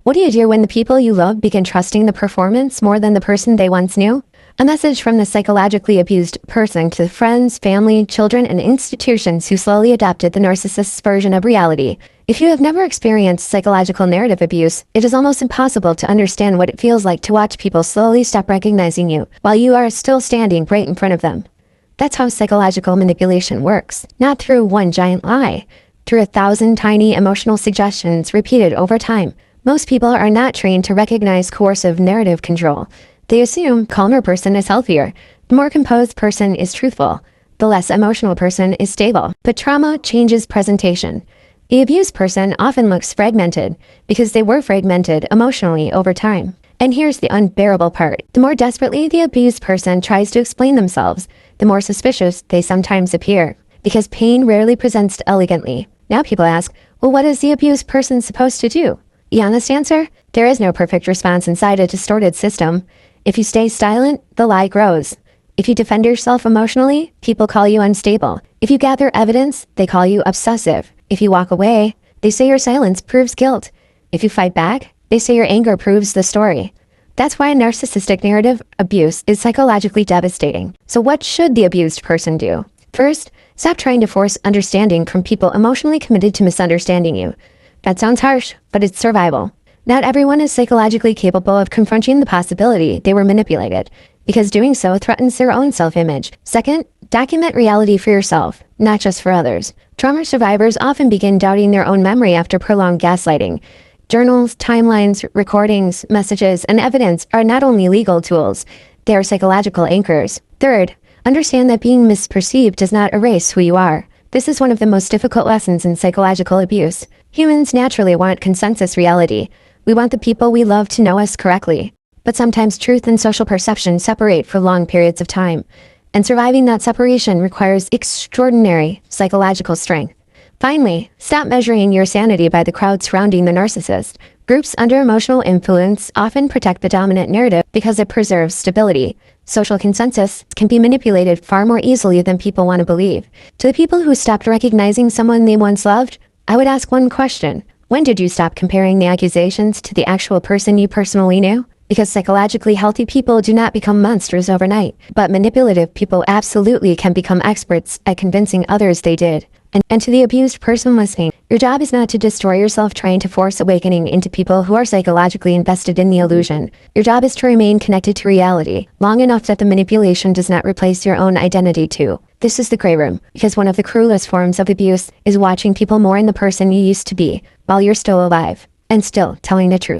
What do you do when the people you love begin trusting the performance more than the person they once knew? A message from the psychologically abused person to friends, family, children, and institutions who slowly adopted the narcissist's version of reality. If you have never experienced psychological narrative abuse, it is almost impossible to understand what it feels like to watch people slowly stop recognizing you while you are still standing right in front of them. That's how psychological manipulation works, not through one giant lie, through 1,000 tiny emotional suggestions repeated over time. Most people are not trained to recognize coercive narrative control. They assume calmer person is healthier, the more composed person is truthful, the less emotional person is stable. But trauma changes presentation. The abused person often looks fragmented because they were fragmented emotionally over time. And here's the unbearable part. The more desperately the abused person tries to explain themselves, the more suspicious they sometimes appear, because pain rarely presents elegantly. Now people ask, well, what is the abused person supposed to do? The honest answer? There is no perfect response inside a distorted system. If you stay silent, the lie grows. If you defend yourself emotionally, people call you unstable. If you gather evidence, they call you obsessive. If you walk away, they say your silence proves guilt. If you fight back, they say your anger proves the story. That's why narcissistic narrative abuse is psychologically devastating. So what should the abused person do? First, stop trying to force understanding from people emotionally committed to misunderstanding you. That sounds harsh, but it's survival. Not everyone is psychologically capable of confronting the possibility they were manipulated, because doing so threatens their own self-image. Second, document reality for yourself, not just for others. Trauma survivors often begin doubting their own memory after prolonged gaslighting. Journals, timelines, recordings, messages, and evidence are not only legal tools, they are psychological anchors. Third, understand that being misperceived does not erase who you are. This is one of the most difficult lessons in psychological abuse. Humans naturally want consensus reality. We want the people we love to know us correctly. But sometimes truth and social perception separate for long periods of time. And surviving that separation requires extraordinary psychological strength. Finally, stop measuring your sanity by the crowd surrounding the narcissist. Groups under emotional influence often protect the dominant narrative because it preserves stability. Social consensus can be manipulated far more easily than people want to believe. To the people who stopped recognizing someone they once loved, I would ask one question. When did you stop comparing the accusations to the actual person you personally knew? Because psychologically healthy people do not become monsters overnight, but manipulative people absolutely can become experts at convincing others they did. And to the abused person listening, your job is not to destroy yourself trying to force awakening into people who are psychologically invested in the illusion. Your job is to remain connected to reality, long enough that the manipulation does not replace your own identity too. This is the gray room, because one of the cruelest forms of abuse is watching people mourn the person you used to be, while you're still alive, and still telling the truth.